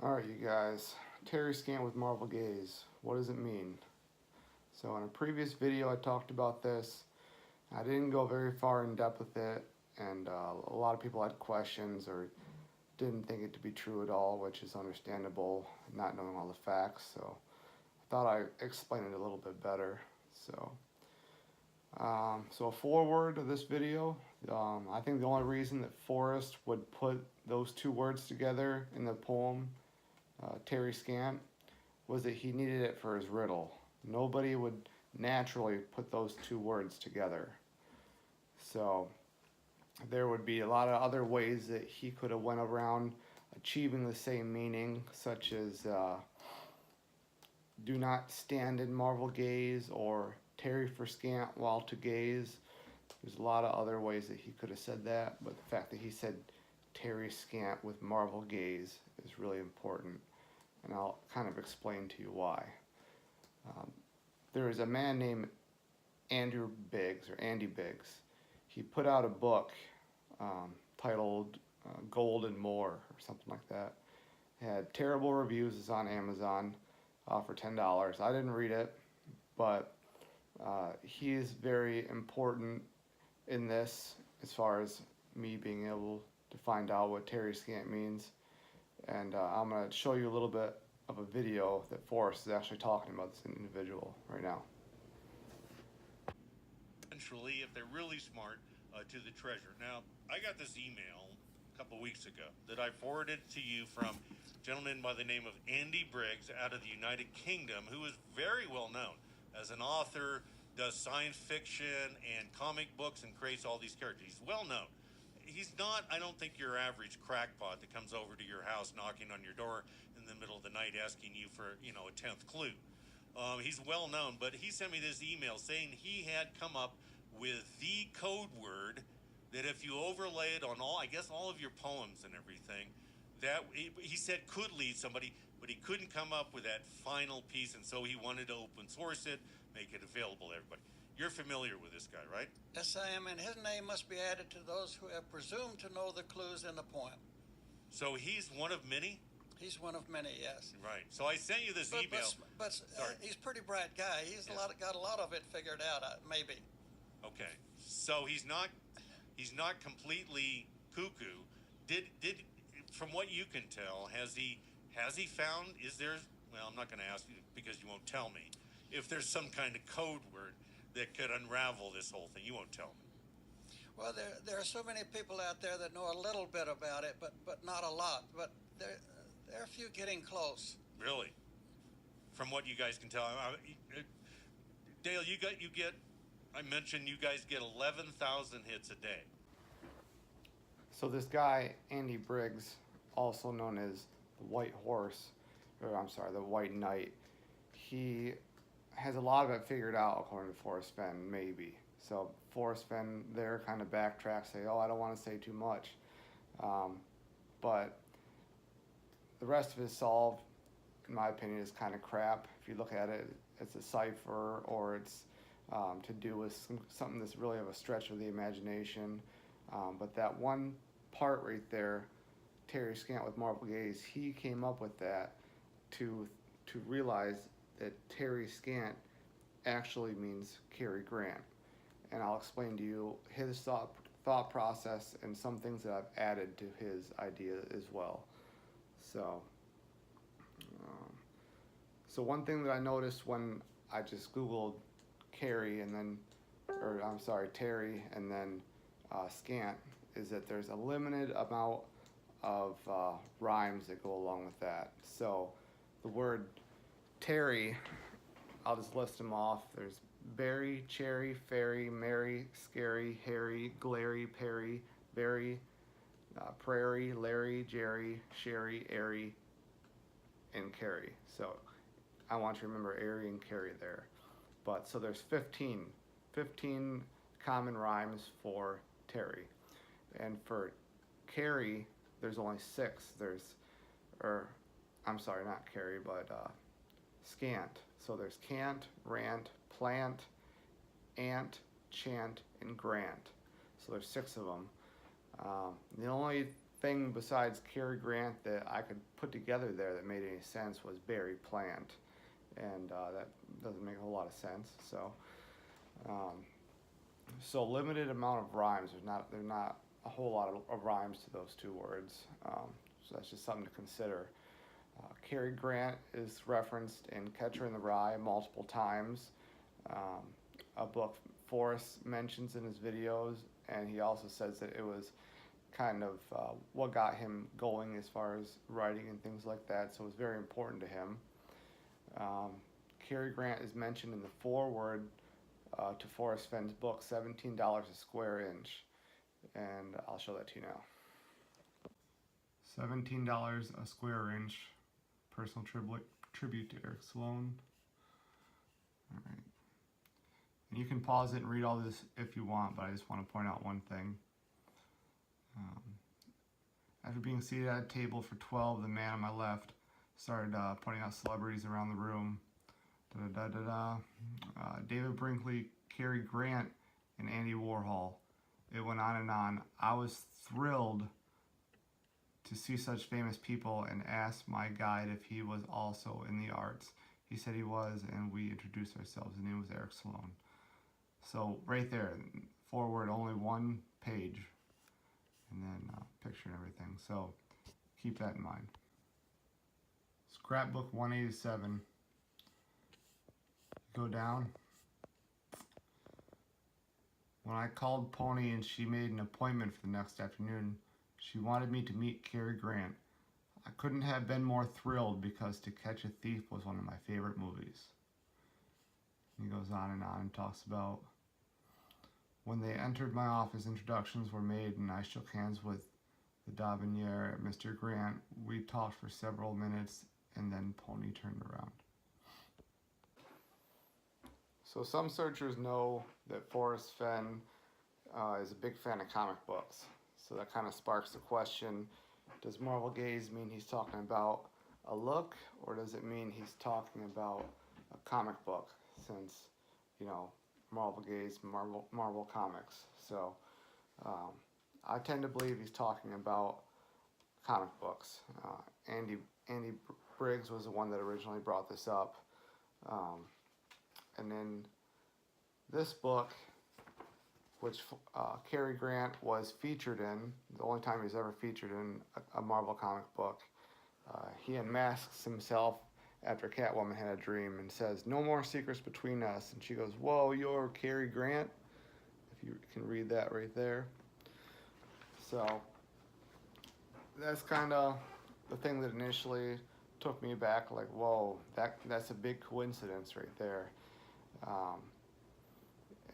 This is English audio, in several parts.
Alright, you guys. Tarry Scant with Marvel Gaze. What does it mean? So, in a previous video, I talked about this. I didn't go very far in depth with it, and a lot of people had questions or didn't think it to be true at all, which is understandable, not knowing all the facts. So, I thought I'd explain it a little bit better. So a foreword of this video. I think the only reason that Forrest would put those two words together in the poem Tarry Scant was that he needed it for his riddle. Nobody would naturally put those two words together. So there would be a lot of other ways that he could have went around achieving the same meaning, such as do not stand in marvel gaze or tarry for scant while to gaze. There's a lot of other ways that he could have said that, but the fact that he said tarry scant with marvel gaze is really important, and I'll kind of explain to you why. There is a man named Andy Biggs. He put out a book titled Gold and More or something like that. It had terrible reviews. It's on Amazon for $10. I didn't read it, but he is very important in this as far as me being able to find out what Tarry Scant means. And I'm going to show you a little bit of a video that Forrest is actually talking about this individual right now. Eventually, if they're really smart, to the treasure. Now, I got this email a couple weeks ago that I forwarded to you from a gentleman by the name of Andy Briggs out of the United Kingdom, who is very well known as an author, does science fiction and comic books, and creates all these characters. He's well known. He's not, I don't think, your average crackpot that comes over to your house knocking on your door in the middle of the night asking you for, a 10th clue. He's well known, but he sent me this email saying he had come up with the code word that if you overlay it on all of your poems and everything, that he said could lead somebody, but he couldn't come up with that final piece, and so he wanted to open source it, make it available to everybody. You're familiar with this guy, right? Yes, I am, and his name must be added to those who have presumed to know the clues in the poem. So he's one of many? He's one of many, yes. Right. So I sent you this email. But he's a pretty bright guy. He's got a lot of it figured out, maybe. Okay. So he's not completely cuckoo. Did from what you can tell, has he found, well, I'm not going to ask you because you won't tell me, if there's some kind of code word that could unravel this whole thing. You won't tell me. Well, there are so many people out there that know a little bit about it, but not a lot. But there are a few getting close. Really? From what you guys can tell, Dale, I mentioned you guys get 11,000 hits a day. So this guy, Andy Briggs, also known as the White Horse, or I'm sorry, the White Knight, he has a lot of it figured out according to Forrest Fenn, maybe. So Forrest Fenn there kind of backtracks, say, I don't want to say too much. But the rest of his solve, in my opinion, is kind of crap. If you look at it, it's a cipher, or it's to do with something that's really of a stretch of the imagination. But that one part right there, Tarry Scant with marble gaze, he came up with that to realize that Tarry Scant actually means Cary Grant. And I'll explain to you his thought process and some things that I've added to his idea as well. So one thing that I noticed when I just Googled Tarry and then Scant is that there's a limited amount of rhymes that go along with that. So the word Tarry, I'll just list them off. There's berry, cherry, fairy, merry, scary, hairy, glary, perry, berry, prairie, Larry, Jerry, Sherry, airy, and carry. So I want you to remember airy and carry there. But so there's 15 common rhymes for Tarry. And for Carry, there's only 6. Not Carry, but Scant. So there's cant, rant, plant, chant, and grant. So there's 6 of them. The only thing besides Cary Grant that I could put together there that made any sense was Barry Plant, and that doesn't make a whole lot of sense. So limited amount of rhymes. There's not a whole lot of rhymes to those two words. So that's just something to consider. Cary Grant is referenced in Catcher in the Rye multiple times. A book Forrest mentions in his videos, and he also says that it was kind of what got him going as far as writing and things like that, so it was very important to him. Cary Grant is mentioned in the foreword to Forrest Fenn's book, $17 a square inch, and I'll show that to you now. $17 a square inch, personal tribute to Eric Sloane. All right. And you can pause it and read all this if you want, but I just want to point out one thing. After being seated at a table for 12, the man on my left started pointing out celebrities around the room. David Brinkley, Cary Grant, and Andy Warhol. It went on and on. I was thrilled to see such famous people and asked my guide if he was also in the arts. He said he was, and we introduced ourselves. His name was Eric Sloane. So right there, forward, only one page, and then picture and everything. So keep that in mind. Scrapbook 187. Go down. When I called Pony and she made an appointment for the next afternoon, she wanted me to meet Cary Grant. I couldn't have been more thrilled because To Catch a Thief was one of my favorite movies. He goes on and talks about when they entered my office, introductions were made and I shook hands with the Davenier, Mr. Grant. We talked for several minutes and then Pony turned around. So some searchers know that Forrest Fenn is a big fan of comic books. So that kind of sparks the question, does Marvel gaze mean he's talking about a look, or does it mean he's talking about a comic book, since, you know, Marvel gaze, Marvel comics. So I tend to believe he's talking about comic books. Andy Briggs was the one that originally brought this up. And then this book, which Cary Grant was featured in, the only time he's ever featured in a Marvel comic book, he unmasks himself after Catwoman had a dream and says, "No more secrets between us." And she goes, "Whoa, you're Cary Grant?" If you can read that right there. So that's kind of the thing that initially took me back, like, whoa, that's a big coincidence right there.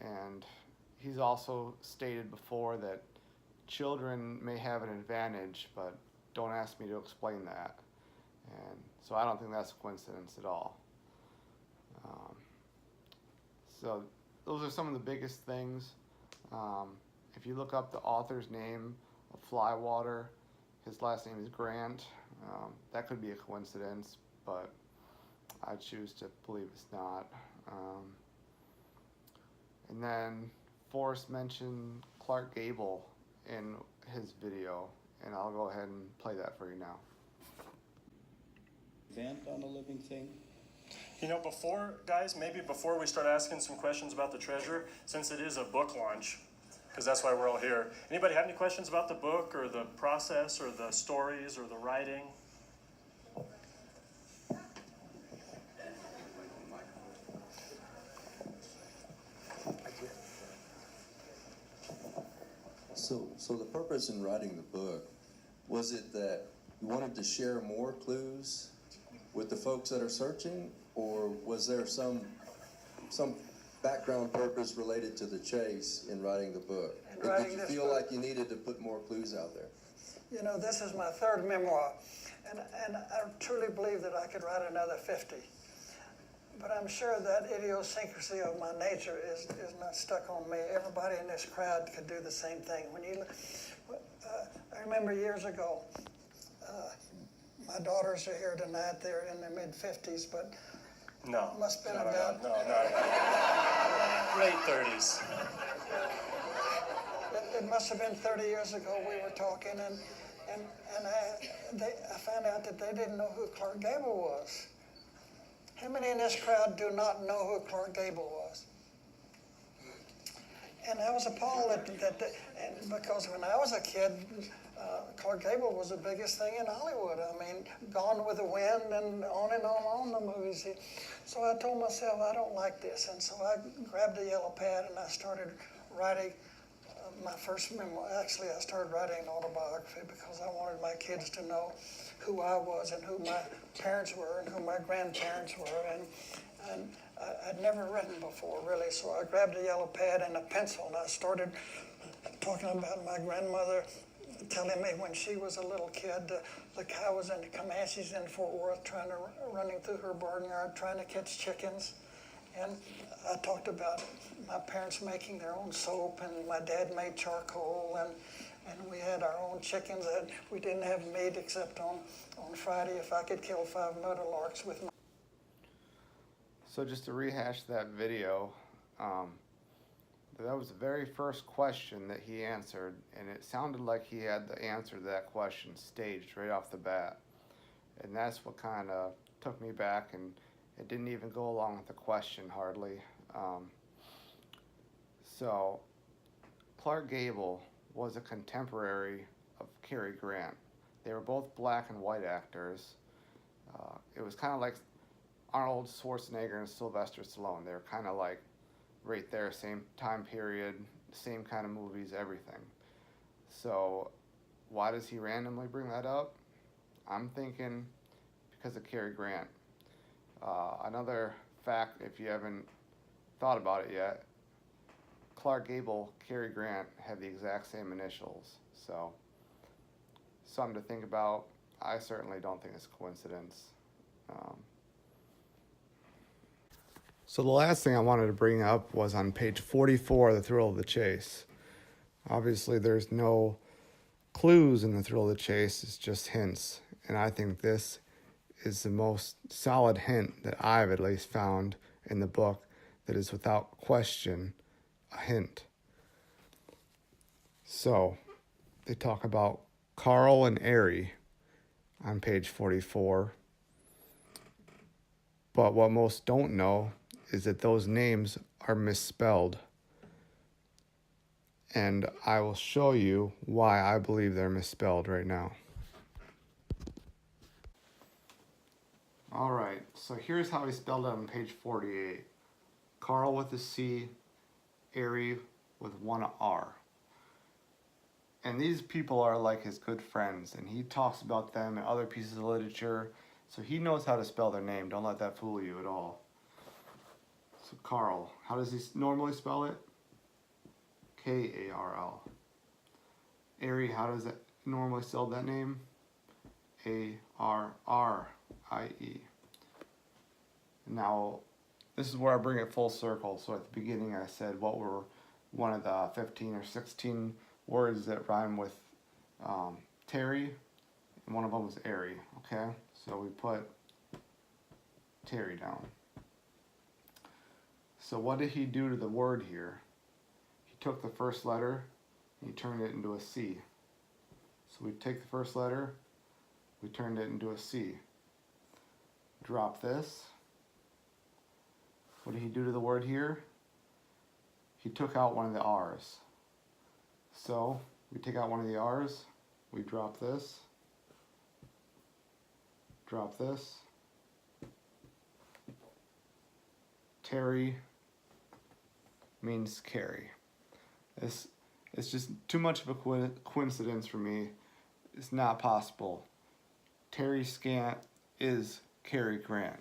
And he's also stated before that children may have an advantage, but don't ask me to explain that. And so I don't think that's a coincidence at all. So those are some of the biggest things. If you look up the author's name of Flywater, his last name is Grant. That could be a coincidence, but I choose to believe it's not. And then Forrest mentioned Clark Gable in his video, and I'll go ahead and play that for you now. Event on a living thing? You know, maybe before we start asking some questions about the treasure, since it is a book launch, because that's why we're all here. Anybody have any questions about the book or the process or the stories or the writing? So the purpose in writing the book, was it that you wanted to share more clues with the folks that are searching, or was there some background purpose related to the chase in writing the book? Did you feel like you needed to put more clues out there? You know, this is my third memoir, and I truly believe that I could write another 50. But I'm sure that idiosyncrasy of my nature is not stuck on me. Everybody in this crowd could do the same thing. I remember years ago, my daughters are here tonight. They're in their mid-50s, but No. Must have been No, about... No. Late 30s. It must have been 30 years ago we were talking, and I found out that they didn't know who Clark Gable was. How many in this crowd do not know who Clark Gable was? And I was appalled and because when I was a kid, Clark Gable was the biggest thing in Hollywood. I mean, Gone with the Wind and on the movies. So I told myself, I don't like this. And so I grabbed a yellow pad and I started writing my first memoir. Actually, I started writing an autobiography because I wanted my kids to know who I was and who my parents were and who my grandparents were. And I'd never written before, really, so I grabbed a yellow pad and a pencil, and I started talking about my grandmother telling me when she was a little kid, the cow was in the Comanches in Fort Worth, running through her barnyard, trying to catch chickens. And I talked about my parents making their own soap, and my dad made charcoal, and we had our own chickens. And we didn't have meat except on Friday if I could kill 5 murderlarks with my... So just to rehash that video, that was the very first question that he answered, and it sounded like he had the answer to that question staged right off the bat. And that's what kind of took me back, and it didn't even go along with the question hardly. So Clark Gable was a contemporary of Cary Grant. They were both black and white actors. It was kind of like Arnold Schwarzenegger and Sylvester Stallone. They were kind of like right there, same time period, same kind of movies, everything. So why does he randomly bring that up? I'm thinking because of Cary Grant. Another fact, if you haven't thought about it yet, Clark Gable, Cary Grant had the exact same initials. So something to think about. I certainly don't think it's a coincidence. So the last thing I wanted to bring up was on page 44, The Thrill of the Chase. Obviously, there's no clues in The Thrill of the Chase. It's just hints. And I think this is the most solid hint that I've at least found in the book that is without question a hint. So they talk about Carl and Aerie on page 44. But what most don't know is that those names are misspelled. And I will show you why I believe they're misspelled right now. All right, so here's how he spelled it on page 48. Carl with a C, Aerie with one R. And these people are like his good friends, and he talks about them in other pieces of literature, so he knows how to spell their name. Don't let that fool you at all. So Carl, how does he normally spell it? K-A-R-L. Aerie, how does it normally spell that name? A-R-R-I-E. Now, this is where I bring it full circle. So at the beginning I said what were one of the 15 or 16 words that rhyme with Tarry, and one of them was Aerie, okay? So we put Tarry down. So what did he do to the word here? He took the first letter and he turned it into a C. So we take the first letter, we turned it into a C. Drop this. What did he do to the word here? He took out one of the R's. So we take out one of the R's, we drop this, drop this. Tarry means carry. It's just too much of a coincidence for me. It's not possible. Tarry Scant is Cary Grant.